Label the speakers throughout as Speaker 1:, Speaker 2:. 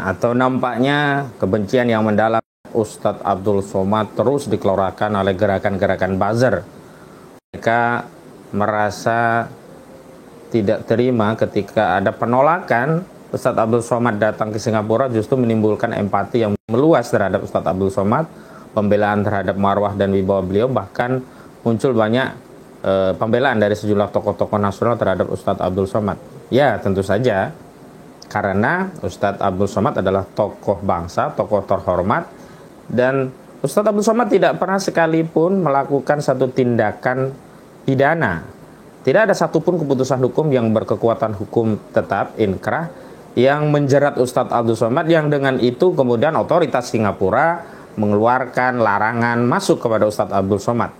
Speaker 1: atau nampaknya kebencian yang mendalam Ustadz Abdul Somad terus dikeluarkan oleh gerakan-gerakan buzzer. Mereka merasa tidak terima ketika ada penolakan Ustadz Abdul Somad datang ke Singapura, justru menimbulkan empati yang meluas terhadap Ustadz Abdul Somad, pembelaan terhadap marwah dan wibawa beliau, bahkan muncul banyak pembelaan dari sejumlah tokoh-tokoh nasional terhadap Ustadz Abdul Somad. Ya, tentu saja karena Ustadz Abdul Somad adalah tokoh bangsa, tokoh terhormat, dan Ustadz Abdul Somad tidak pernah sekalipun melakukan satu tindakan pidana. Tidak ada satupun keputusan hukum yang berkekuatan hukum tetap, inkrah, yang menjerat Ustadz Abdul Somad, yang dengan itu kemudian otoritas Singapura mengeluarkan larangan masuk kepada Ustadz Abdul Somad.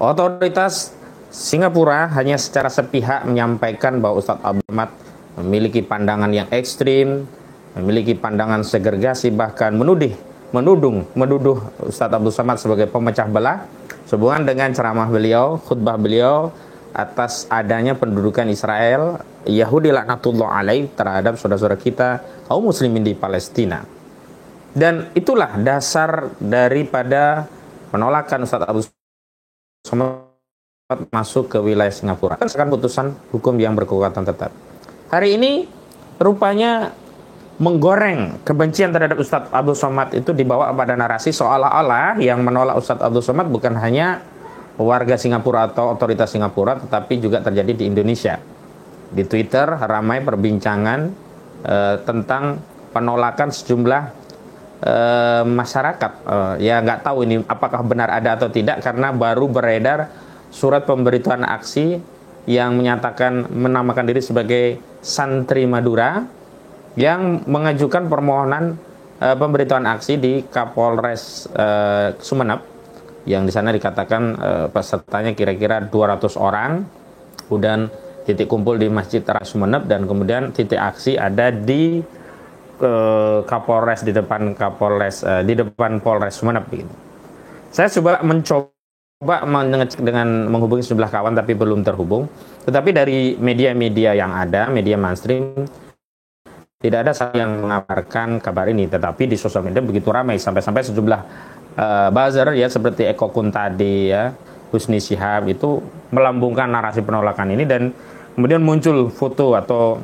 Speaker 1: Otoritas Singapura hanya secara sepihak menyampaikan bahwa Ustadz Abdul Somad memiliki pandangan yang ekstrim, memiliki pandangan segregasi, bahkan menuduh Ustadz Abdul Somad sebagai pemecah belah sehubungan dengan ceramah beliau, khutbah beliau atas adanya pendudukan Israel, Yahudi laknatullah alaih terhadap saudara-saudara kita kaum muslimin di Palestina. Dan itulah dasar daripada penolakan Ustadz Abdul Somad masuk ke wilayah Singapura. Akan putusan hukum yang berkekuatan tetap. Hari ini rupanya menggoreng kebencian terhadap Ustadz Abdul Somad itu dibawa pada narasi seolah-olah yang menolak Ustadz Abdul Somad bukan hanya warga Singapura atau otoritas Singapura, tetapi juga terjadi di Indonesia. Di Twitter ramai perbincangan tentang penolakan sejumlah masyarakat. Ya nggak tahu ini apakah benar ada atau tidak, karena baru beredar surat pemberitahuan aksi yang menyatakan menamakan diri sebagai Santri Madura yang mengajukan permohonan pemberitahuan aksi di Kapolres Sumeneb, yang di sana dikatakan pesertanya kira-kira 200 orang, kemudian titik kumpul di Masjid Raya Sumeneb, dan kemudian titik aksi ada di Kapolres, di depan Kapolres, di depan Polres Sumeneb begitu. Saya mencoba mengecek dengan menghubungi sejumlah kawan tapi belum terhubung. Tetapi dari media-media yang ada, media mainstream, tidak ada yang mengabarkan kabar ini. Tetapi di sosial media begitu ramai sampai sejumlah buzzer ya seperti Eko Kuntadi ya, Husni Syihab itu melambungkan narasi penolakan ini, dan kemudian muncul foto atau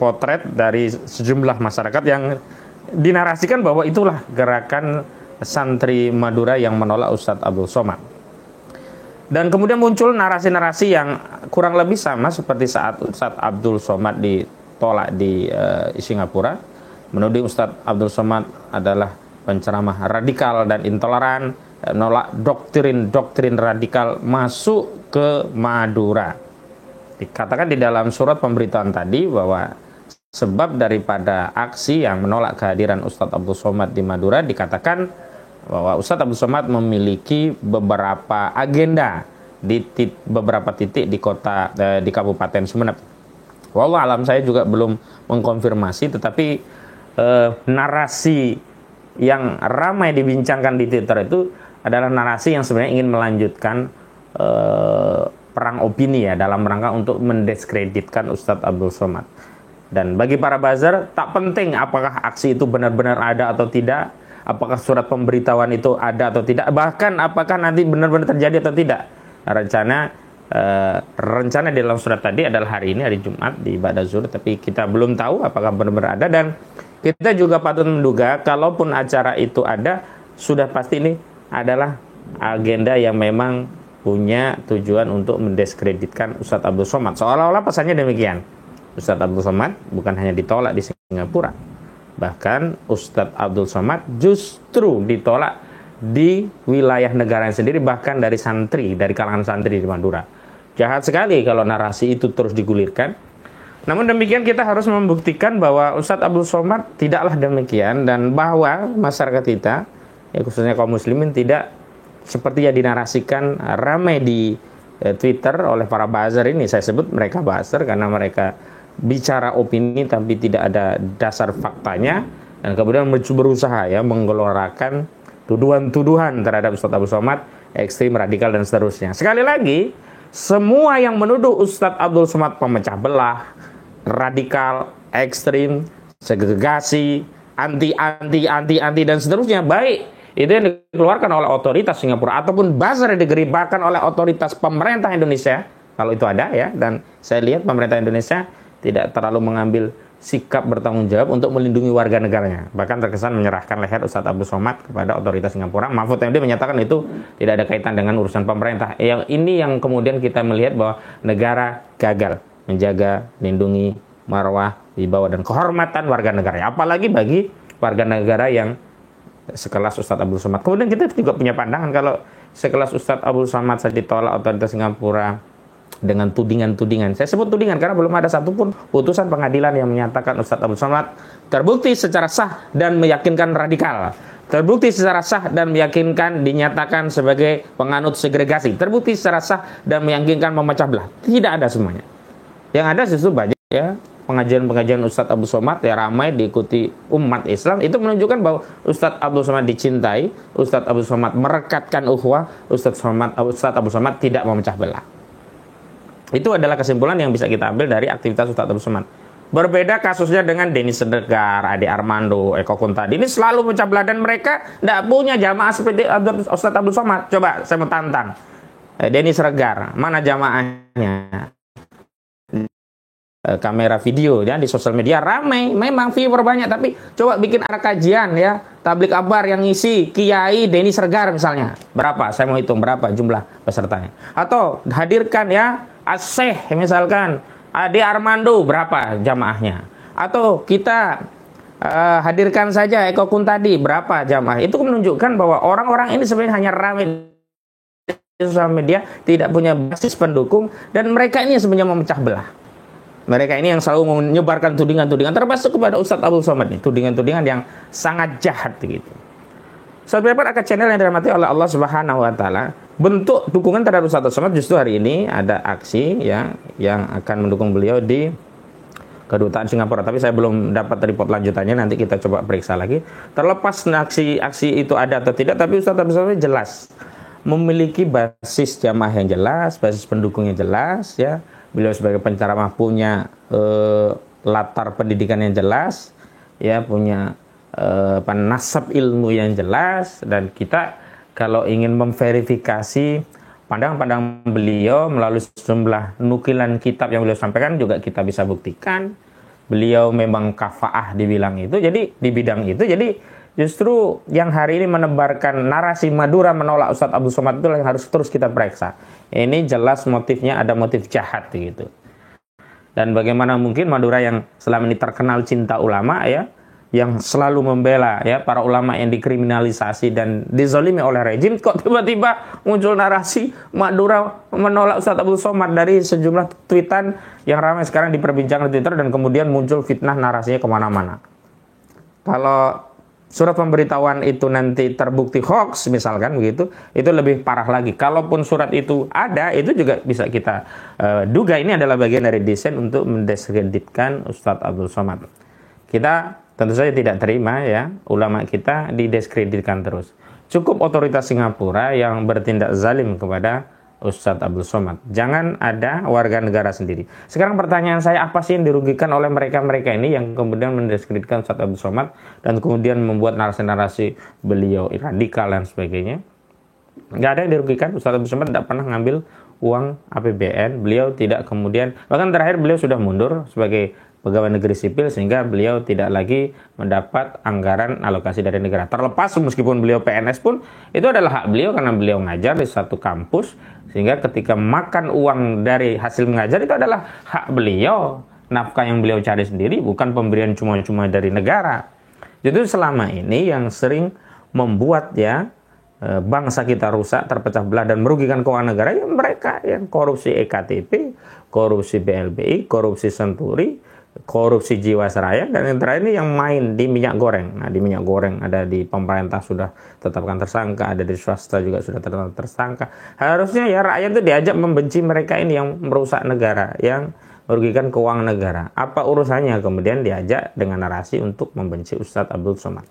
Speaker 1: potret dari sejumlah masyarakat yang dinarasikan bahwa itulah gerakan Santri Madura yang menolak Ustadz Abdul Somad. Dan kemudian muncul narasi-narasi yang kurang lebih sama seperti saat Ustadz Abdul Somad ditolak di Singapura, menuding Ustadz Abdul Somad adalah penceramah radikal dan intoleran, menolak doktrin radikal masuk ke Madura. Dikatakan di dalam surat pemberitahuan tadi bahwa sebab daripada aksi yang menolak kehadiran Ustadz Abdul Somad di Madura, dikatakan bahwa Ustadz Abdul Somad memiliki beberapa agenda di beberapa titik di kota di Kabupaten Sumeneb. Wallahu alam, saya juga belum mengkonfirmasi, tetapi narasi yang ramai dibincangkan di Twitter itu adalah narasi yang sebenarnya ingin melanjutkan perang opini ya, dalam rangka untuk mendiskreditkan Ustadz Abdul Somad. Dan bagi para buzzer, tak penting apakah aksi itu benar-benar ada atau tidak, apakah surat pemberitahuan itu ada atau tidak, bahkan apakah nanti benar-benar terjadi atau tidak. Rencana di dalam surat tadi adalah hari ini, hari Jumat di Ba'da Zuhur, tapi kita belum tahu apakah benar-benar ada, dan kita juga patut menduga kalaupun acara itu ada, sudah pasti ini adalah agenda yang memang punya tujuan untuk mendiskreditkan Ustadz Abdul Somad. Seolah-olah pesannya demikian. Ustadz Abdul Somad bukan hanya ditolak di Singapura, bahkan Ustadz Abdul Somad justru ditolak di wilayah negaranya sendiri, bahkan dari kalangan santri di Madura. Jahat sekali kalau narasi itu terus digulirkan. Namun demikian kita harus membuktikan bahwa Ustadz Abdul Somad tidaklah demikian, dan bahwa masyarakat kita, ya khususnya kaum muslimin, tidak seperti yang dinarasikan ramai di Twitter oleh para buzzer ini. Saya sebut mereka buzzer karena mereka bicara opini tapi tidak ada dasar faktanya, dan kemudian berusaha ya menggelorakan tuduhan-tuduhan terhadap Ustadz Abdul Somad ekstrim, radikal, dan seterusnya. Sekali lagi, semua yang menuduh Ustadz Abdul Somad pemecah belah, radikal, ekstrim, segregasi, anti dan seterusnya, baik itu yang dikeluarkan oleh otoritas Singapura ataupun buzzer yang diberikan oleh otoritas pemerintah Indonesia, kalau itu ada ya. Dan saya lihat pemerintah Indonesia tidak terlalu mengambil sikap bertanggung jawab untuk melindungi warga negaranya, bahkan terkesan menyerahkan leher Ustadz Abdul Somad kepada otoritas Singapura. Mahfud MD menyatakan itu tidak ada kaitan dengan urusan pemerintah. Yang ini yang kemudian kita melihat bahwa negara gagal menjaga, melindungi marwah, wibawa dan kehormatan warga negara, apalagi bagi warga negara yang sekelas Ustadz Abdul Somad. Kemudian kita juga punya pandangan kalau sekelas Ustadz Abdul Somad saja ditolak otoritas Singapura dengan tudingan-tudingan. Saya sebut tudingan karena belum ada satupun putusan pengadilan yang menyatakan Ustadz Abdul Somad terbukti secara sah dan meyakinkan radikal, terbukti secara sah dan meyakinkan dinyatakan sebagai penganut segregasi, terbukti secara sah dan meyakinkan memecah belah. Tidak ada semuanya. Yang ada justru banyak ya pengajian-pengajian Ustadz Abdul Somad ya ramai diikuti umat Islam. Itu menunjukkan bahwa Ustadz Abdul Somad dicintai, Ustadz Abdul Somad merekatkan ukhuwah, Ustadz Abdul Somad tidak memecah belah. Itu adalah kesimpulan yang bisa kita ambil dari aktivitas Ustadz Abdul Somad. Berbeda kasusnya dengan Denny Sedegar, Ade Armando, Eko Kuntadi. Ini selalu pecah belah dan mereka tidak punya jamaah seperti Ustadz Abdul Somad. Coba saya mau tantang. Denny Sedegar, mana jamaahnya? Kamera video ya di sosial media ramai, memang viewer banyak, tapi coba bikin arah kajian ya, tablik akbar yang ngisi Kiai Denny Seregar misalnya, berapa? Saya mau hitung berapa jumlah pesertanya. Atau hadirkan ya As-Syekh misalkan Ade Armando, berapa jamaahnya? Atau kita hadirkan saja Eko Kuntadi, berapa jamaah? Itu menunjukkan bahwa orang-orang ini sebenarnya hanya ramai di sosial media, tidak punya basis pendukung, dan mereka ini sebenarnya memecah belah. Mereka ini yang selalu menyebarkan tudingan-tudingan, termasuk kepada Ustadz Abdul Somad, tudingan-tudingan yang sangat jahat gitu. Sahabat Akad Channel yang dirahmati oleh Allah Subhanahu wa taala, bentuk dukungan terhadap Ustadz Abdul Somad justru hari ini ada aksi ya yang akan mendukung beliau di Kedutaan Singapura. Tapi saya belum dapat report lanjutannya, nanti kita coba periksa lagi. Terlepas aksi itu ada atau tidak, tapi Ustadz Abdul Somad jelas memiliki basis jamaah yang jelas, basis pendukung yang jelas ya. Beliau sebagai penceramah punya latar pendidikan yang jelas, ya punya nasab ilmu yang jelas, dan kita kalau ingin memverifikasi pandangan-pandangan beliau melalui sejumlah nukilan kitab yang beliau sampaikan juga kita bisa buktikan beliau memang kafaah dibilang itu, jadi di bidang itu. Jadi justru yang hari ini menebarkan narasi Madura menolak Ustadz Abdul Somad itu yang harus terus kita periksa. Ini jelas motifnya ada motif jahat gitu. Dan bagaimana mungkin Madura yang selama ini terkenal cinta ulama ya, yang selalu membela ya para ulama yang dikriminalisasi dan dizalimi oleh rejim, kok tiba-tiba muncul narasi Madura menolak Ustadz Abdul Somad dari sejumlah tweetan yang ramai sekarang diperbincangkan di Twitter, dan kemudian muncul fitnah narasinya kemana-mana. Kalau surat pemberitahuan itu nanti terbukti hoax misalkan begitu, itu lebih parah lagi. Kalaupun surat itu ada, itu juga bisa kita duga ini adalah bagian dari desain untuk mendiskreditkan Ustadz Abdul Somad. Kita tentu saja tidak terima ya ulama kita didiskreditkan terus. Cukup otoritas Singapura yang bertindak zalim kepada Ustadz Abdul Somad. Jangan ada warga negara sendiri. Sekarang pertanyaan saya, apa sih yang dirugikan oleh mereka-mereka ini yang kemudian mendiskreditkan Ustadz Abdul Somad dan kemudian membuat narasi-narasi beliau radikal dan sebagainya? Nggak ada yang dirugikan. Ustadz Abdul Somad tidak pernah ngambil uang APBN. Beliau tidak kemudian, bahkan terakhir beliau sudah mundur sebagai pegawai negeri sipil sehingga beliau tidak lagi mendapat anggaran alokasi dari negara. Terlepas meskipun beliau PNS pun itu adalah hak beliau karena beliau ngajar di satu kampus, sehingga ketika makan uang dari hasil mengajar itu adalah hak beliau, nafkah yang beliau cari sendiri, bukan pemberian cuma-cuma dari negara. Jadi selama ini yang sering membuat ya bangsa kita rusak, terpecah belah dan merugikan keuangan negara ya mereka yang korupsi EKTP, korupsi BLBI, korupsi Senturi, korupsi Jiwasraya, dan yang terakhir ini yang main di minyak goreng. Nah, di minyak goreng ada di pemerintah sudah tetapkan tersangka, ada di swasta juga sudah tetapkan tersangka. Harusnya ya rakyat itu diajak membenci mereka ini yang merusak negara, yang merugikan keuangan negara. Apa urusannya kemudian diajak dengan narasi untuk membenci Ustadz Abdul Somad?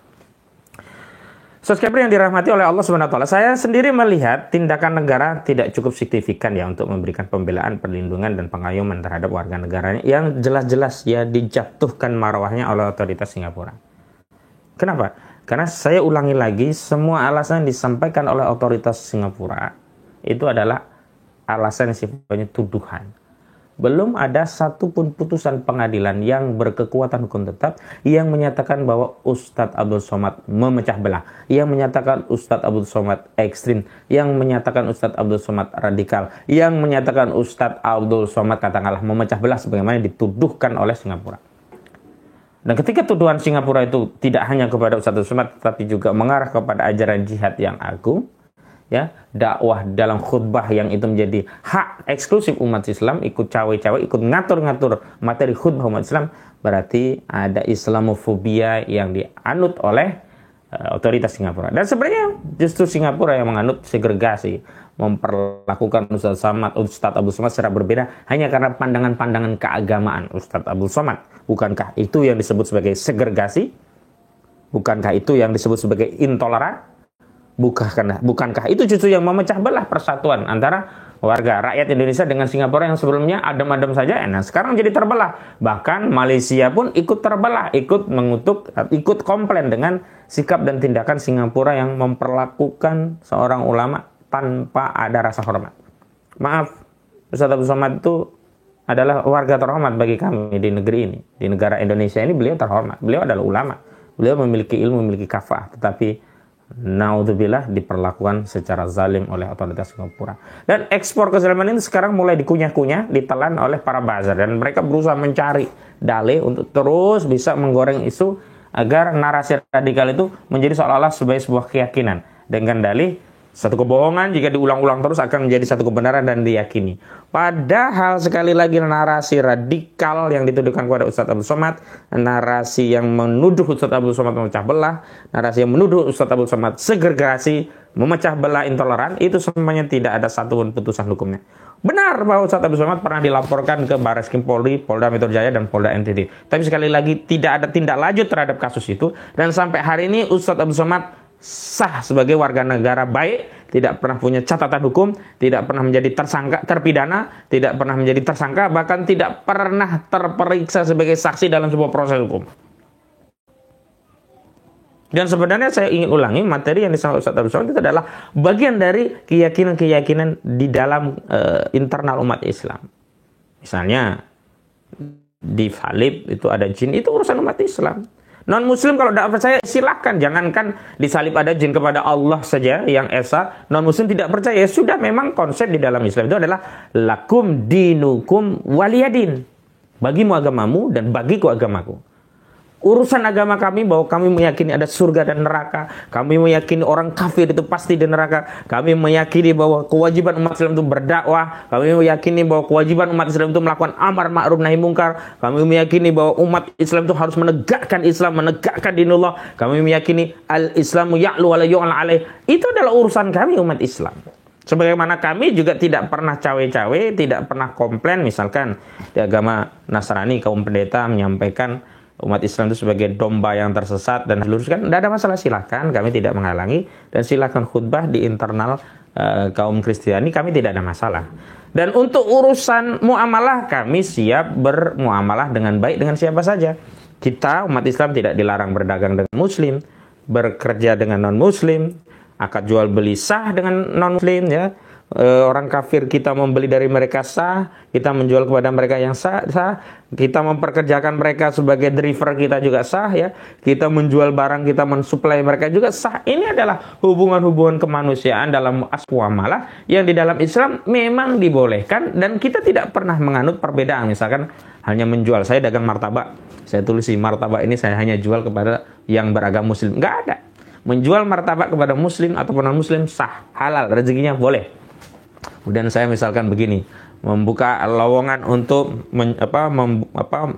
Speaker 1: Subscriber yang dirahmati oleh Allah Subhanahu wa taala, saya sendiri melihat tindakan negara tidak cukup signifikan ya untuk memberikan pembelaan, perlindungan dan pengayoman terhadap warga negaranya yang jelas-jelas ya dijatuhkan marwahnya oleh otoritas Singapura. Kenapa? Karena saya ulangi lagi, semua alasan yang disampaikan oleh otoritas Singapura itu adalah alasan yang sifatnya tuduhan. Belum ada satupun putusan pengadilan yang berkekuatan hukum tetap yang menyatakan bahwa Ustadz Abdul Somad memecah belah, yang menyatakan Ustadz Abdul Somad ekstrim, yang menyatakan Ustadz Abdul Somad radikal, yang menyatakan Ustadz Abdul Somad katakanlah memecah belah sebagaimana dituduhkan oleh Singapura. Dan ketika tuduhan Singapura itu tidak hanya kepada Ustadz Abdul Somad, tapi juga mengarah kepada ajaran jihad yang agung, ya, dakwah dalam khutbah yang itu menjadi hak eksklusif umat Islam, ikut cawe-cawe, ikut ngatur-ngatur materi khutbah umat Islam, berarti ada Islamofobia yang dianut oleh otoritas Singapura. Dan sebenarnya justru Singapura yang menganut segregasi, memperlakukan Ustadz Abdul Somad secara berbeda hanya karena pandangan-pandangan keagamaan Ustadz Abdul Somad. Bukankah itu yang disebut sebagai segregasi? Bukankah itu yang disebut sebagai intoleran? Bukankah itu justru yang memecah belah persatuan antara warga rakyat Indonesia dengan Singapura yang sebelumnya adem-adem saja, nah sekarang jadi terbelah. Bahkan Malaysia pun ikut terbelah, ikut mengutuk, ikut komplain dengan sikap dan tindakan Singapura yang memperlakukan seorang ulama tanpa ada rasa hormat. Maaf, Ustadz Abdul Somad itu adalah warga terhormat bagi kami di negeri ini. Di negara Indonesia ini beliau terhormat. Beliau adalah ulama. Beliau memiliki ilmu, memiliki kafah. Tetapi naudzubillah diperlakukan secara zalim oleh otoritas Singapura. Dan ekspor kezaliman ini sekarang mulai dikunyah-kunyah, ditelan oleh para buzzer. Dan mereka berusaha mencari dalih untuk terus bisa menggoreng isu agar narasi radikal itu menjadi seolah-olah sebagai sebuah keyakinan. Dengan dalih satu kebohongan jika diulang-ulang terus akan menjadi satu kebenaran dan diyakini. Padahal sekali lagi narasi radikal yang dituduhkan kepada Ustadz Abdul Somad, narasi yang menuduh Ustadz Abdul Somad memecah belah, narasi yang menuduh Ustadz Abdul Somad segregasi, memecah belah, intoleran, itu semuanya tidak ada satupun putusan hukumnya. Benar bahwa Ustadz Abdul Somad pernah dilaporkan ke Barreskrim Polri, Polda Metro Jaya, dan Polda NTT. Tapi sekali lagi tidak ada tindak lanjut terhadap kasus itu. Dan sampai hari ini Ustadz Abdul Somad sah sebagai warga negara baik, tidak pernah punya catatan hukum, tidak pernah menjadi tersangka, terpidana, tidak pernah menjadi tersangka, bahkan tidak pernah terperiksa sebagai saksi dalam sebuah proses hukum. Dan sebenarnya saya ingin ulangi, materi yang disampaikan Ustadz Abdul Somad itu adalah bagian dari keyakinan-keyakinan di dalam internal umat Islam. Misalnya di salib itu ada jin, itu urusan umat Islam. Non-muslim kalau tidak percaya silakan, jangankan disalib ada jin kepada Allah saja yang esa, non-muslim tidak percaya, ya sudah, memang konsep di dalam Islam itu adalah lakum dinukum waliyadin, bagimu agamamu dan bagiku agamaku. Urusan agama kami bahwa kami meyakini ada surga dan neraka, kami meyakini orang kafir itu pasti di neraka, kami meyakini bahwa kewajiban umat Islam itu berdakwah, kami meyakini bahwa kewajiban umat Islam itu melakukan amar ma'ruf nahi mungkar, kami meyakini bahwa umat Islam itu harus menegakkan Islam, menegakkan dinullah, kami meyakini al-Islamu ya'lu wa la yu'la alaih. Itu adalah urusan kami umat Islam. Sebagaimana kami juga tidak pernah cawe-cawe, tidak pernah komplain, misalkan di agama Nasrani kaum pendeta menyampaikan umat Islam itu sebagai domba yang tersesat dan diluruskan, tidak ada masalah, silakan, kami tidak menghalangi, dan silakan khutbah di internal kaum Kristiani, kami tidak ada masalah. Dan untuk urusan muamalah, kami siap bermuamalah dengan baik dengan siapa saja. Kita umat Islam tidak dilarang berdagang dengan muslim, bekerja dengan non muslim, akad jual beli sah dengan non muslim, ya. Orang kafir kita membeli dari mereka sah, kita menjual kepada mereka yang sah, kita memperkerjakan mereka sebagai driver kita juga sah, ya, kita menjual barang, kita mensuplai mereka juga sah. Ini adalah hubungan-hubungan kemanusiaan dalam muamalah yang di dalam Islam memang dibolehkan, dan kita tidak pernah menganut perbedaan. Misalkan hanya menjual, saya dagang martabak, saya tulis martabak ini saya hanya jual kepada yang beragama muslim, nggak ada. Menjual martabak kepada muslim ataupun non muslim sah, halal, rezekinya boleh. Kemudian saya misalkan begini, membuka lowongan untuk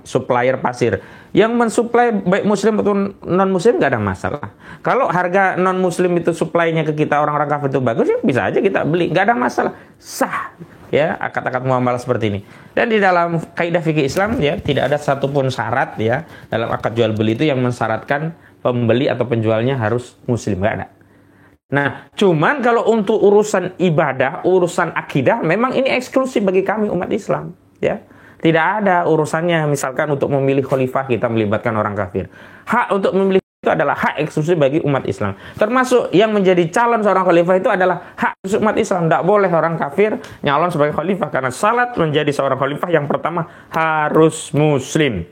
Speaker 1: supplier pasir. Yang mensuplai baik muslim ataupun non muslim nggak ada masalah. Kalau harga non muslim itu suplainya ke kita orang-orang kafir itu bagus, ya bisa aja kita beli, nggak ada masalah, sah, ya, akad-akad muamalah seperti ini. Dan di dalam kaidah fikih Islam, ya, tidak ada satupun syarat, ya, dalam akad jual beli itu yang mensyaratkan pembeli atau penjualnya harus muslim, nggak ada. Nah, cuman kalau untuk urusan ibadah, urusan akidah, memang ini eksklusif bagi kami umat Islam, ya. Tidak ada urusannya misalkan untuk memilih khalifah kita melibatkan orang kafir. Hak untuk memilih itu adalah hak eksklusif bagi umat Islam. Termasuk yang menjadi calon seorang khalifah itu adalah hak eksklusif umat Islam. Tidak boleh orang kafir nyalon sebagai khalifah, karena syarat menjadi seorang khalifah yang pertama harus muslim,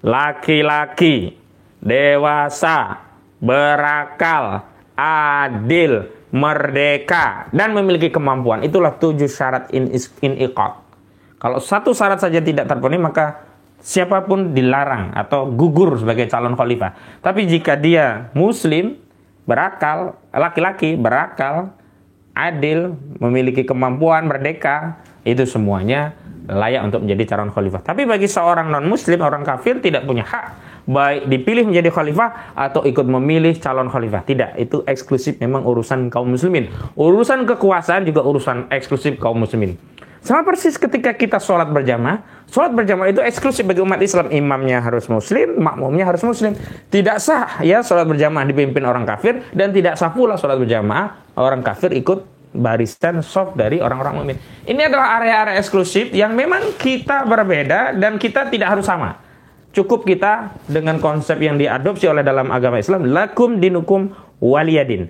Speaker 1: laki-laki, dewasa, berakal, adil, merdeka, dan memiliki kemampuan. Itulah 7 syarat iniqad. Kalau satu syarat saja tidak terpenuhi, maka siapapun dilarang atau gugur sebagai calon khalifah. Tapi jika dia muslim, berakal, laki-laki, berakal, adil, memiliki kemampuan, merdeka, itu semuanya layak untuk menjadi calon khalifah. Tapi bagi seorang non-muslim, orang kafir, tidak punya hak baik dipilih menjadi khalifah atau ikut memilih calon khalifah. Tidak, itu eksklusif memang urusan kaum muslimin. Urusan kekuasaan juga urusan eksklusif kaum muslimin. Sama persis ketika kita sholat berjamaah itu eksklusif bagi umat Islam. Imamnya harus muslim, makmumnya harus muslim. Tidak sah ya sholat berjamaah dipimpin orang kafir, dan tidak sah pula sholat berjamaah orang kafir ikut barisan soft dari orang-orang mukmin. Ini adalah area-area eksklusif yang memang kita berbeda dan kita tidak harus sama. Cukup kita dengan konsep yang diadopsi oleh dalam agama Islam, lakum dinukum waliyadin.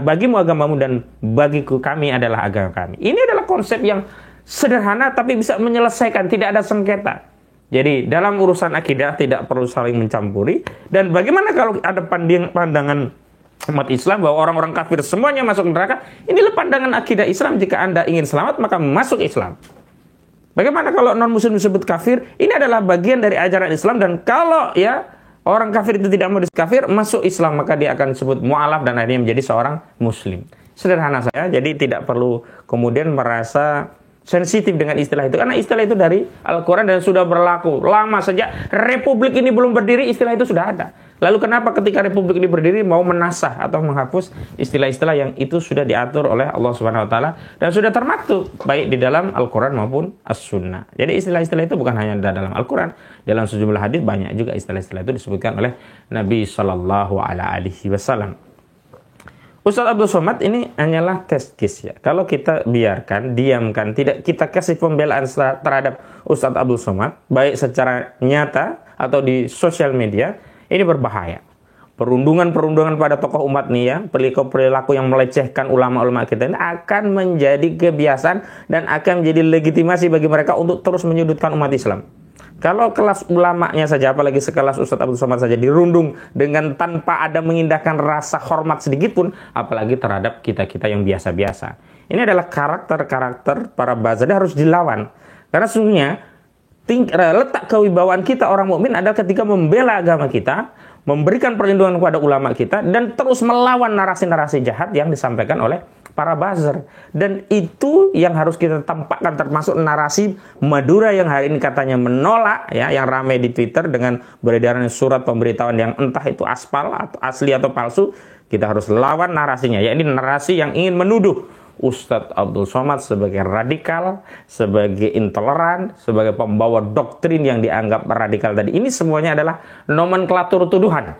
Speaker 1: Bagimu agamamu dan bagiku kami adalah agama kami. Ini adalah konsep yang sederhana tapi bisa menyelesaikan, tidak ada sengketa. Jadi dalam urusan akidah tidak perlu saling mencampuri. Dan bagaimana kalau ada pandangan umat Islam bahwa orang-orang kafir semuanya masuk neraka? Inilah pandangan akidah Islam. Jika Anda ingin selamat, maka masuk Islam. Bagaimana kalau non-muslim disebut kafir? Ini adalah bagian dari ajaran Islam, dan kalau ya orang kafir itu tidak mau disebut kafir, masuk Islam, maka dia akan disebut mu'alaf dan akhirnya menjadi seorang muslim. Sederhana saja, jadi tidak perlu kemudian merasa sensitif dengan istilah itu, karena istilah itu dari Al-Quran dan sudah berlaku lama. Sejak Republik ini belum berdiri, istilah itu sudah ada. Lalu kenapa ketika Republik ini berdiri mau menasah atau menghapus istilah-istilah yang itu sudah diatur oleh Allah Subhanahu Wa Taala dan sudah termaktub baik di dalam Al-Quran maupun As-Sunnah. Jadi istilah-istilah itu bukan hanya dalam Al-Quran, dalam sejumlah hadis banyak juga istilah-istilah itu disebutkan oleh Nabi Shallallahu Alaihi Wasallam. Ustadz Abdul Somad ini hanyalah test case ya. Kalau kita biarkan, diamkan, tidak kita kasih pembelaan terhadap Ustadz Abdul Somad, baik secara nyata atau di sosial media, ini berbahaya. Perundungan-perundungan pada tokoh umat nih ya, perilaku yang melecehkan ulama-ulama kita ini akan menjadi kebiasaan dan akan menjadi legitimasi bagi mereka untuk terus menyudutkan umat Islam. Kalau kelas ulamanya saja, apalagi sekelas Ustadz Abdul Somad saja dirundung dengan tanpa ada mengindahkan rasa hormat sedikit pun, apalagi terhadap kita-kita yang biasa-biasa. Ini adalah karakter-karakter para buzzer harus dilawan. Karena sesungguhnya letak kewibawaan kita orang mukmin adalah ketika membela agama kita, memberikan perlindungan kepada ulama kita, dan terus melawan narasi-narasi jahat yang disampaikan oleh para buzzer. Dan itu yang harus kita tampakkan, termasuk narasi Madura yang hari ini katanya menolak ya, yang ramai di Twitter dengan beredaran surat pemberitahuan yang entah itu aspal atau asli atau palsu. Kita harus lawan narasinya, yakni narasi yang ingin menuduh Ustadz Abdul Somad sebagai radikal, sebagai intoleran, sebagai pembawa doktrin yang dianggap radikal tadi. Ini semuanya adalah nomenklatur tuduhan.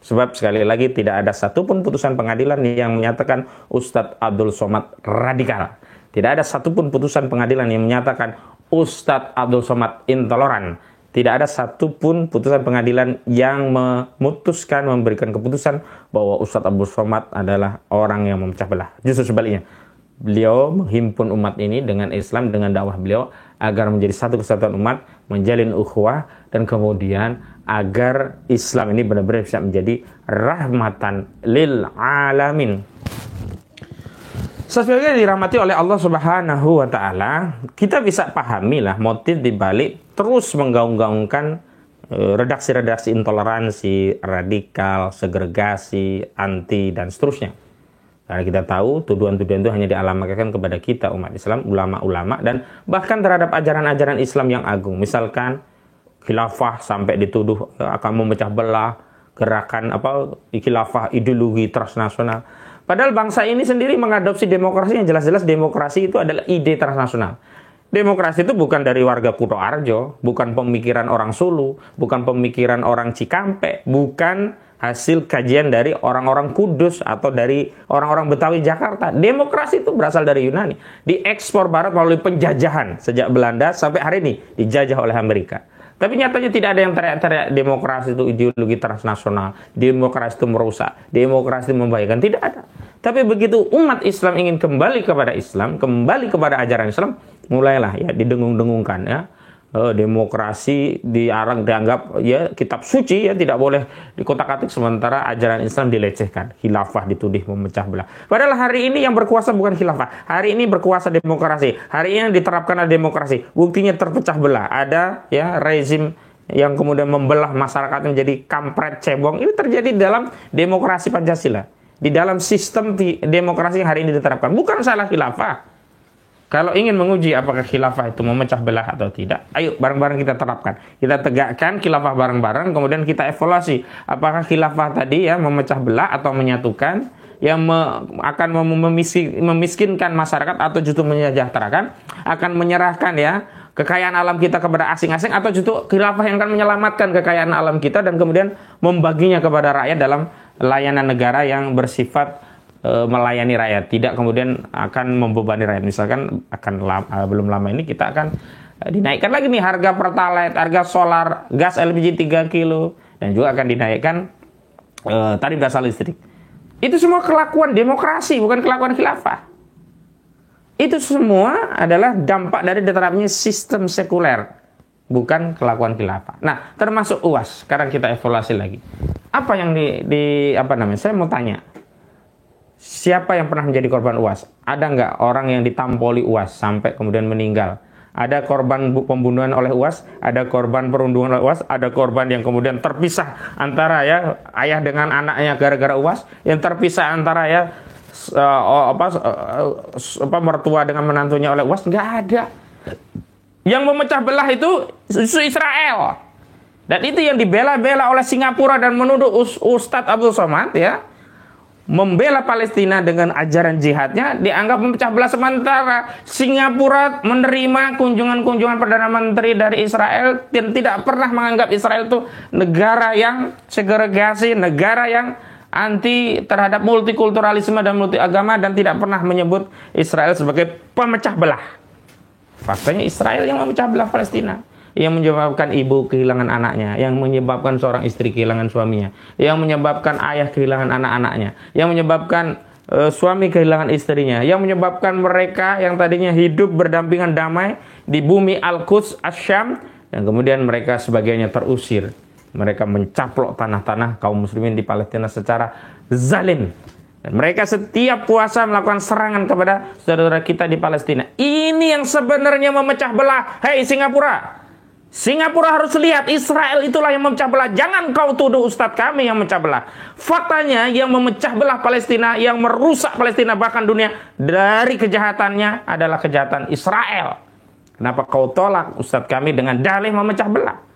Speaker 1: Sebab sekali lagi tidak ada satupun putusan pengadilan yang menyatakan Ustadz Abdul Somad radikal. Tidak ada satupun putusan pengadilan yang menyatakan Ustadz Abdul Somad intoleran. Tidak ada satupun putusan pengadilan yang memutuskan, memberikan keputusan bahwa Ustadz Abdul Somad adalah orang yang memecah belah. Justru sebaliknya, beliau menghimpun umat ini dengan Islam, dengan dakwah beliau agar menjadi satu kesatuan umat, menjalin ukhuwah, dan kemudian agar Islam ini benar-benar bisa menjadi rahmatan lil alamin. Sesuai dirahmati oleh Allah Subhanahu wa Ta'ala, kita bisa pahami lah motif dibalik terus menggaung-gaungkan redaksi-redaksi intoleransi, radikal, segregasi, anti, dan seterusnya. Karena kita tahu tuduhan-tuduhan itu hanya dialamatkan kepada kita umat Islam, ulama-ulama, dan bahkan terhadap ajaran-ajaran Islam yang agung. Misalkan khilafah sampai dituduh akan memecah belah, gerakan khilafah ideologi transnasional. Padahal bangsa ini sendiri mengadopsi demokrasi yang jelas-jelas demokrasi itu adalah ide transnasional. Demokrasi itu bukan dari warga Kutoarjo, bukan pemikiran orang Sulu, bukan pemikiran orang Cikampek, bukan hasil kajian dari orang-orang Kudus atau dari orang-orang Betawi Jakarta. Demokrasi itu berasal dari Yunani, diekspor barat melalui penjajahan sejak Belanda sampai hari ini dijajah oleh Amerika. Tapi nyatanya tidak ada yang teriak-teriak demokrasi itu ideologi transnasional, demokrasi itu merusak, demokrasi itu membahayakan, tidak ada. Tapi begitu umat Islam ingin kembali kepada Islam, kembali kepada ajaran Islam, mulailah ya didengung-dengungkan ya. Demokrasi dianggap ya kitab suci, ya tidak boleh dikotak-katik, sementara ajaran Islam dilecehkan, khilafah ditudih memecah belah. Padahal hari ini yang berkuasa bukan khilafah, hari ini berkuasa demokrasi, hari ini yang diterapkan adalah demokrasi, buktinya terpecah belah. Ada ya rezim yang kemudian membelah masyarakat menjadi kampret cebong. Ini terjadi dalam demokrasi Pancasila, di dalam sistem demokrasi yang hari ini diterapkan. Bukan salah khilafah. Kalau ingin menguji apakah khilafah itu memecah belah atau tidak, ayo bareng-bareng kita terapkan. Kita tegakkan khilafah bareng-bareng, kemudian kita evaluasi apakah khilafah tadi ya memecah belah atau menyatukan, yang akan memiskinkan masyarakat atau justru menyejahterakan, akan menyerahkan ya kekayaan alam kita kepada asing-asing, atau justru khilafah yang akan menyelamatkan kekayaan alam kita dan kemudian membaginya kepada rakyat dalam layanan negara yang bersifat melayani rakyat, tidak kemudian akan membebani rakyat. Misalkan belum lama ini kita akan dinaikkan lagi nih harga pertalite, harga solar, gas LPG 3 kilo, dan juga akan dinaikkan tarif dasar listrik. Itu semua kelakuan demokrasi, bukan kelakuan khilafah. Itu semua adalah dampak dari diterapnya sistem sekuler, bukan kelakuan khilafah. Nah, termasuk UAS. Sekarang kita evaluasi lagi. Apa yang saya mau tanya, siapa yang pernah menjadi korban UAS? Ada nggak orang yang ditampoli UAS sampai kemudian meninggal? Ada korban pembunuhan oleh UAS, ada korban perundungan oleh UAS, ada korban yang kemudian terpisah antara ya ayah dengan anaknya gara-gara UAS, yang terpisah antara ya mertua dengan menantunya oleh UAS. Nggak ada. Yang memecah belah itu Israel. Dan itu yang dibela-bela oleh Singapura dan menuduh Ustadz Abdul Somad ya, membela Palestina dengan ajaran jihadnya, dianggap memecah belah. Sementara Singapura menerima kunjungan-kunjungan Perdana Menteri dari Israel dan tidak pernah menganggap Israel itu negara yang segregasi, negara yang anti terhadap multikulturalisme dan multiagama, dan tidak pernah menyebut Israel sebagai pemecah belah. Faktanya Israel yang memecah belah Palestina, yang menyebabkan ibu kehilangan anaknya, yang menyebabkan seorang istri kehilangan suaminya, yang menyebabkan ayah kehilangan anak-anaknya, yang menyebabkan suami kehilangan istrinya, yang menyebabkan mereka yang tadinya hidup berdampingan damai di bumi Al-Quds, Asyam, dan kemudian mereka sebagiannya terusir. Mereka mencaplok tanah-tanah kaum muslimin di Palestina secara zalim. Dan mereka setiap puasa melakukan serangan kepada saudara kita di Palestina. Ini yang sebenarnya memecah belah. Hei Singapura! Singapura harus lihat, Israel itulah yang memecah belah. Jangan kau tuduh Ustadz kami yang memecah belah. Faktanya yang memecah belah Palestina, yang merusak Palestina bahkan dunia dari kejahatannya adalah kejahatan Israel. Kenapa kau tolak Ustadz kami dengan dalih memecah belah?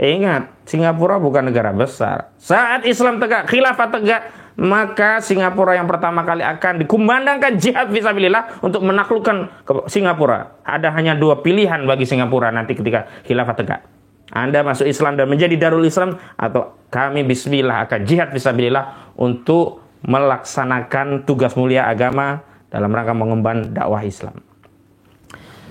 Speaker 1: Ingat, Singapura bukan negara besar. Saat Islam tegak, khilafah tegak, maka Singapura yang pertama kali akan dikumandangkan jihad fisabilillah untuk menaklukkan Singapura. Ada hanya dua pilihan bagi Singapura nanti ketika khilafah tegak. Anda masuk Islam dan menjadi Darul Islam, atau kami bismillah akan jihad fisabilillah untuk melaksanakan tugas mulia agama dalam rangka mengemban dakwah Islam.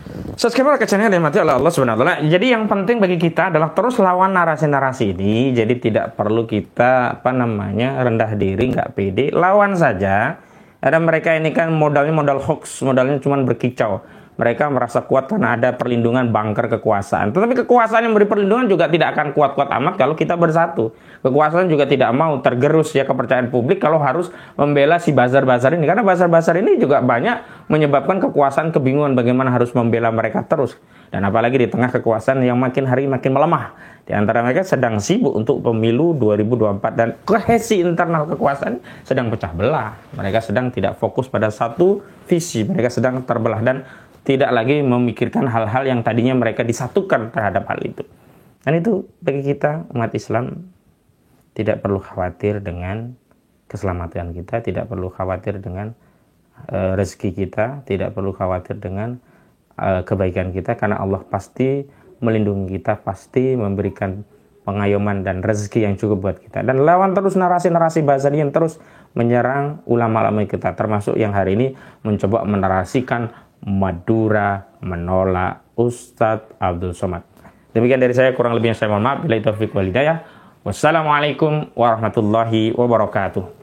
Speaker 1: Subscribe channel dan mati oleh Allah Subhanahu wa taala. Jadi yang penting bagi kita adalah terus lawan narasi-narasi ini. Jadi tidak perlu kita rendah diri, nggak pede, lawan saja. Ada mereka ini kan modalnya modal hoax, modalnya cuma berkicau. Mereka merasa kuat karena ada perlindungan bunker kekuasaan. Tetapi kekuasaan yang beri perlindungan juga tidak akan kuat-kuat amat kalau kita bersatu. Kekuasaan juga tidak mau tergerus ya kepercayaan publik kalau harus membela si bazar-bazar ini. Karena bazar-bazar ini juga banyak menyebabkan kekuasaan kebingungan bagaimana harus membela mereka terus. Dan apalagi di tengah kekuasaan yang makin hari makin melemah. Di antara mereka sedang sibuk untuk pemilu 2024 dan kohesi internal kekuasaan sedang pecah belah. Mereka sedang tidak fokus pada satu visi. Mereka sedang terbelah dan tidak lagi memikirkan hal-hal yang tadinya mereka disatukan terhadap hal itu. Dan itu bagi kita umat Islam tidak perlu khawatir dengan keselamatan kita, tidak perlu khawatir dengan rezeki kita, tidak perlu khawatir dengan kebaikan kita, karena Allah pasti melindungi kita, pasti memberikan pengayoman dan rezeki yang cukup buat kita. Dan lawan terus narasi-narasi buzzer yang terus menyerang ulama-ulama kita, termasuk yang hari ini mencoba menarasikan Madura menolak Ustadz Abdul Somad. Demikian dari saya, kurang lebihnya saya mohon maaf. Billahi taufiq wal hidayah. Wassalamualaikum warahmatullahi wabarakatuh.